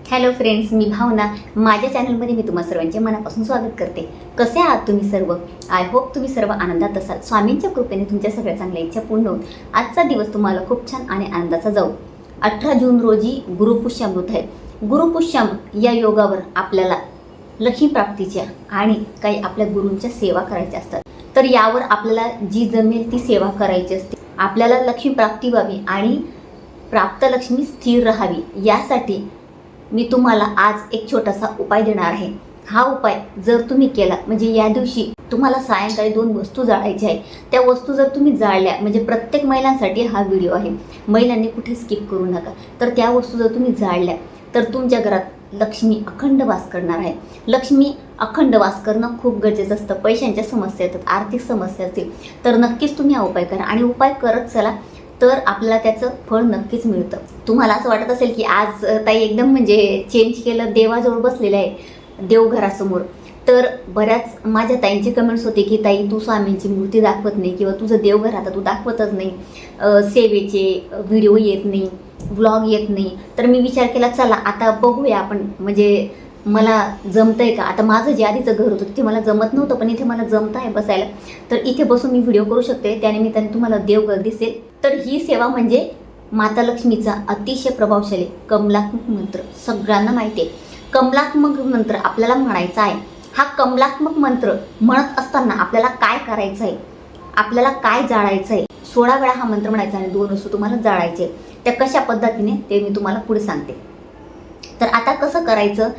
Hello friends, मी भावना. माझ्या चॅनलमध्ये मी तुम्हा सर्वांचे मनापासून स्वागत करते. कसे आहात तुम्ही सर्व? आय होप तुम्ही सर्व आनंदात असाल. स्वामींच्या कृपेने तुमच्या सगळ्या चांगल्या इच्छा पूर्ण होऊन आजचा दिवस तुम्हाला खूप छान आणि आनंदाचा जाऊ. 18 जून रोजी गुरुपुष्यामृत आहे. गुरुपुष्यामृत या योगावर आपल्याला लक्ष्मी प्राप्तीच्या आणि काही आपल्या गुरूंच्या सेवा करायच्या असतात. तर यावर आपल्याला जी जमेल ती सेवा करायची असते. आपल्याला लक्ष्मी प्राप्ती व्हावी आणि प्राप्त लक्ष्मी स्थिर राहावी यासाठी मी तुम्हाला आज एक छोटासा उपाय देणार आहे. हा उपाय जर तुम्ही केला म्हणजे या दिवशी तुम्हाला सायंकाळी 2 वस्तू जाळायच्या आहे. त्या वस्तू जर तुम्ही जाळल्या म्हणजे प्रत्येक महिलांसाठी हा व्हिडिओ आहे, महिलांनी कुठे स्किप करू नका. तर त्या वस्तू जर तुम्ही जाळल्या तर तुमच्या घरात लक्ष्मी अखंड वास करणार आहे. लक्ष्मी अखंड वास करणं खूप गरजेचं असतं. पैशांच्या समस्या येतात, आर्थिक समस्या असतील तर नक्कीच तुम्ही हा उपाय करा आणि उपाय करत चला तर आपल्याला त्याचं फळ नक्कीच मिळतं. तुम्हाला असं वाटत असेल की आज ताई एकदम म्हणजे चेंज केलं, देवाजवळ बसलेलं आहे देवघरासमोर. तर बऱ्याच माझ्या ताईंचे कमेंट्स होते की ताई तू स्वामींची मूर्ती दाखवत नाही किंवा तुझं देवघर आता तू दाखवतच नाही, सेवेचे व्हिडिओ येत नाही, व्लॉग येत नाही. तर मी विचार केला चला आता बघूया आपण, म्हणजे मला जमतंय का. आता माझं जे आधीचं घर होतं तिथे मला जमत नव्हतं, पण इथे मला जमतं आहे बसायला. तर इथे बसून मी व्हिडिओ करू शकते, त्यानिमित्ताने तुम्हाला देवघर दिसेल. तर ही सेवा म्हणजे माता लक्ष्मीचा अतिशय प्रभावशाली कमलात्मक मंत्र. सगळ्यांना माहिती आहे कमलात्मक मंत्र आपल्याला म्हणायचा आहे. हा कमलात्मक मंत्र म्हणत असताना आपल्याला काय करायचं आहे, आपल्याला काय जाळायचं आहे. 16 वेळा हा मंत्र म्हणायचा आणि 2 वस्तू तुम्हाला जाळायचे. त्या कशा पद्धतीने ते मी तुम्हाला पुढे सांगते. तर आता कसं करायचं,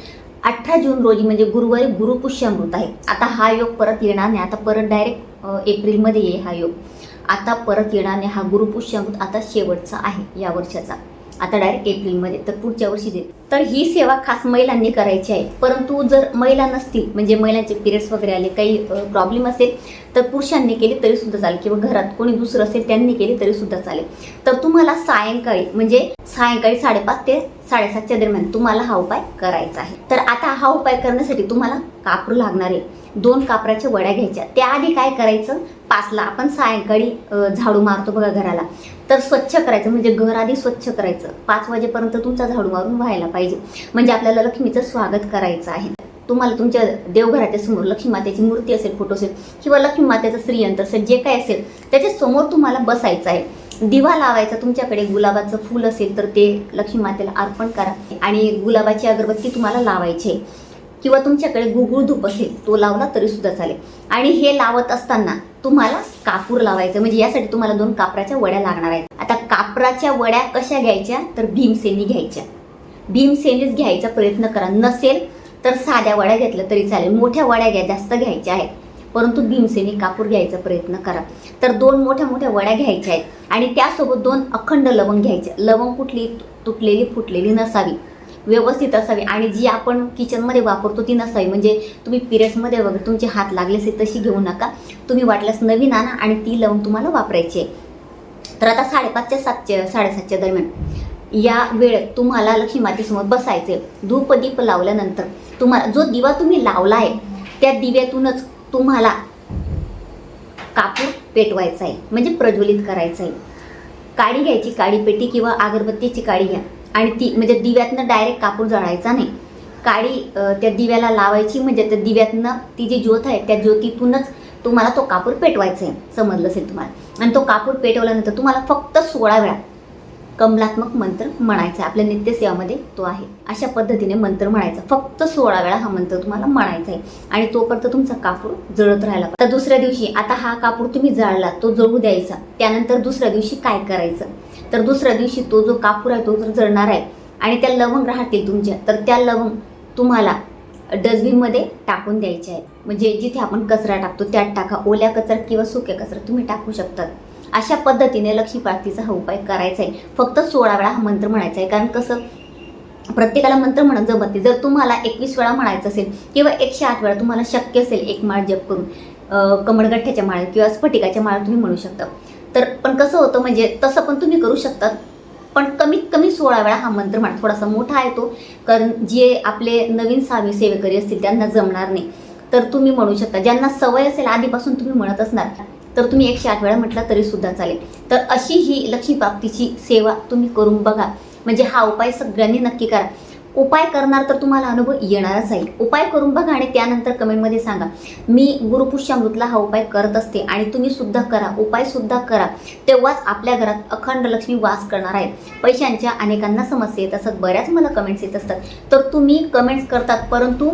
18 जून रोजी म्हणजे गुरुवारी गुरुपुष्यामृत आहे. आता हा योग परत येणार नाही, आता परत डायरेक्ट एप्रिलमध्ये येईल हा योग. आता परत येणार नाही. हा गुरुपुष्यामृत आता शेवटचा आहे या वर्षाचा, आता डायरेक्ट एप्रिलमध्ये, तर पुढच्या वर्षी देईल. तर ही सेवा खास महिलांनी करायची आहे. परंतु जर महिला नसतील म्हणजे महिलांचे पिरियड्स वगैरे आले, काही प्रॉब्लेम असेल तर पुरुषांनी केली तरीसुद्धा चालेल किंवा घरात कोणी दुसरं असेल त्यांनी केली तरीसुद्धा चालेल. तर तुम्हाला सायंकाळी म्हणजे सायंकाळी 5:30 ते 7:30च्या दरम्यान तुम्हाला हा उपाय करायचा आहे. तर आता हा उपाय करण्यासाठी तुम्हाला कापूर लागणार आहे. 2 कापराच्या वड्या घ्यायच्या. त्याआधी काय करायचं, 5ला आपण सायंकाळी झाडू मारतो बघा घराला, तर स्वच्छ करायचं म्हणजे घर आधी स्वच्छ करायचं. 5 वाजेपर्यंत तुमचा झाडू मारून व्हायला पाहिजे, म्हणजे आपल्याला लक्ष्मीचं स्वागत करायचं आहे. तुम्हाला तुमच्या देवघराच्या समोर लक्ष्मी मातेची मूर्ती असेल, फोटो असेल किंवा लक्ष्मी मातेचं श्रीयंत्र असेल, जे काय असेल त्याच्या समोर तुम्हाला बसायचं आहे. दिवा लावायचा. तुमच्याकडे गुलाबाचं फूल असेल तर ते लक्ष्मी मातेला अर्पण करा आणि गुलाबाची अगरबत्ती तुम्हाला लावायची आहे किंवा तुमच्याकडे गुगुळ धूप असेल तो लावला तरी सुद्धा चालेल. आणि हे लावत असताना तुम्हाला कापूर लावायचं, म्हणजे यासाठी तुम्हाला 2 कापराच्या वड्या लागणार आहेत. आता कापराच्या वड्या कशा घ्यायच्या तर भीमसेनी घ्यायच्या. भीमसेनीच घ्यायचा प्रयत्न करा. नसेल तर साध्या वड्या घेतल्या तरी चालेल. मोठ्या वड्या घ्या, जास्त घ्यायच्या आहेत, परंतु भीमसेनी कापूर घ्यायचा प्रयत्न करा. तर 2 मोठ्या मोठ्या वड्या घ्यायच्या आहेत आणि त्यासोबत 2 अखंड लवंग घ्यायच्या. लवंग कुठली तुटलेली फुटलेली नसावी, व्यवस्थित असावी आणि जी आपण किचनमध्ये वापरतो ती नसावी. म्हणजे तुम्ही पिरियड्समध्ये वगैरे तुमचे हात लागले असेल तशी घेऊ नका. तुम्ही वाटल्यास नवीन आणा आणि ती लवंग तुम्हाला वापरायची आहे. तर आता 5:30 ते 7:30च्या दरम्यान या वेळेत तुम्हाला लक्ष्मी मातेसमोर बसायचे. धूपदीप लावल्यानंतर तुम्हाला जो दिवा तुम्ही लावला आहे त्या दिव्यातूनच तुम्हाला कापूर पेटवायचा आहे, म्हणजे प्रज्वलित करायचं आहे. काडी घ्यायची, काडी पेटी किंवा अगरबत्तीची काडी घ्या आणि ती म्हणजे दिव्यातनं डायरेक्ट कापूर जळायचा नाही. काडी त्या दिव्याला लावायची, म्हणजे त्या दिव्यातनं ती जी ज्योत आहे त्या ज्योतीतूनच तुम्हाला तो कापूर पेटवायचा आहे, समजलं असेल तुम्हाला. आणि तो कापूर पेटवल्यानंतर तुम्हाला फक्त 16 वेळा कमलात्मक मंत्र म्हणायचा. आपल्या नित्यसेवामध्ये तो आहे. अशा पद्धतीने मंत्र म्हणायचा. फक्त 16 वेळा हा मंत्र तुम्हाला म्हणायचा आहे आणि तोपर्यंत तुमचा कापूर जळत राहिला. तर दुसऱ्या दिवशी आता हा कापूर तुम्ही जाळला तो जळू द्यायचा. त्यानंतर दुसऱ्या दिवशी काय करायचं, तर दुसऱ्या दिवशी तो जो कापूर आहे तो जर जळणार आहे आणि त्या लवंग राहतील तुमच्या, तर त्या लवंग तुम्हाला डस्टबिनमध्ये टाकून द्यायच्या आहेत. म्हणजे जिथे आपण कचरा टाकतो त्यात टाका. ओल्या कचरा किंवा सुक्या कचरा तुम्ही टाकू शकतात. अशा पद्धतीने लक्ष्मी प्राप्तीचा हा उपाय करायचा आहे. फक्त 16 वेळा हा मंत्र म्हणायचा आहे. कारण कसं प्रत्येकाला मंत्र म्हणत जमत नाही. जर तुम्हाला 21 वेळा म्हणायचं असेल किंवा 108 वेळा तुम्हाला शक्य असेल एक माळ जप करून, कमळगठ्ठ्याच्या माळ किंवा स्फटिकाच्या माळ तुम्ही म्हणू शकता. तर पण कसं होतं म्हणजे तसं पण तुम्ही करू शकतात, पण कमीत कमी 16 वेळा हा मंत्र म्हणा. थोडासा मोठा आहे तो, कारण जे आपले नवीन स्वामी सेवेकरी असतील त्यांना जमणार नाही, तर तुम्ही म्हणू शकता. ज्यांना सवय असेल आधीपासून तुम्ही म्हणत असणार तर तुम्ही 108 वेळा म्हटला तरी सुद्धा चालेल. तर अशी ही लक्ष्मी प्राप्तीची सेवा तुम्ही करून बघा. म्हणजे हा उपाय सगळ्यांनी नक्की करा. उपाय करणार तर तुम्हाला अनुभव येणारच आहे. उपाय करून बघा आणि त्यानंतर कमेंटमध्ये सांगा, मी गुरुपुष्यामृतला हा उपाय करत असते आणि तुम्ही सुद्धा करा, उपाय सुद्धा करा. तेव्हाच आपल्या घरात अखंड लक्ष्मी वास करणार आहे. पैशांच्या अनेकांना समस्या येत असतात, बऱ्याच मला कमेंट्स येत असतात, तर तुम्ही कमेंट्स करतात परंतु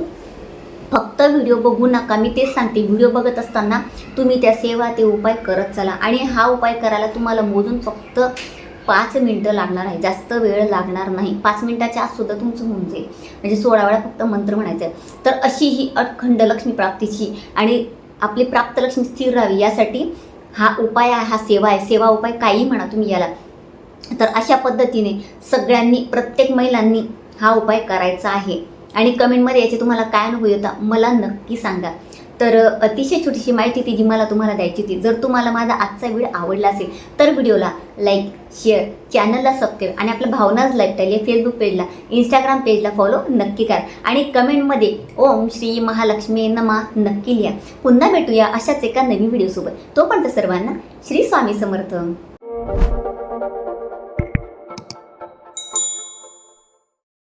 फक्त व्हिडिओ बघू नका. मी तेच सांगते, व्हिडिओ बघत असताना तुम्ही त्या सेवा ते उपाय करत चला. आणि हा उपाय करायला तुम्हाला मोजून फक्त 5 मिनटं लागणार आहे, जास्त वेळ लागणार नाही. 5 मिनिटाच्या आत सुद्धा तुमचं होऊन जाईल. म्हणजे 16 वेळा फक्त मंत्र म्हणायचं आहे. तर अशी ही अखंड लक्ष्मी प्राप्तीची आणि आपली प्राप्त लक्ष्मी स्थिर राहावी यासाठी हा उपाय आहे, हा सेवा आहे. सेवा उपाय काही म्हणा तुम्ही याला. तर अशा पद्धतीने सगळ्यांनी, प्रत्येक महिलांनी हा उपाय करायचा आहे. आणि कमेंटमध्ये याचे तुम्हाला काय अनुभव येतात मला नक्की सांगा. तर अतिशय छोटीशी माहिती ती जी मला तुम्हाला द्यायची होती. जर तुम्हाला माझा आजचा व्हिडिओ आवडला असेल तर व्हिडिओला लाईक, शेअर, चॅनलला सबस्क्राईब आणि आपल्या भावनाज लाईफस्टाईल या फेसबुक पेजला, इंस्टाग्राम पेजला फॉलो नक्की करा. आणि कमेंटमध्ये ओम श्री महालक्ष्मी नमः नक्की लिहा. पुन्हा भेटूया अशाच एका नवीन व्हिडिओसोबत. तोपर्यंत सर्वांना श्री स्वामी समर्थ.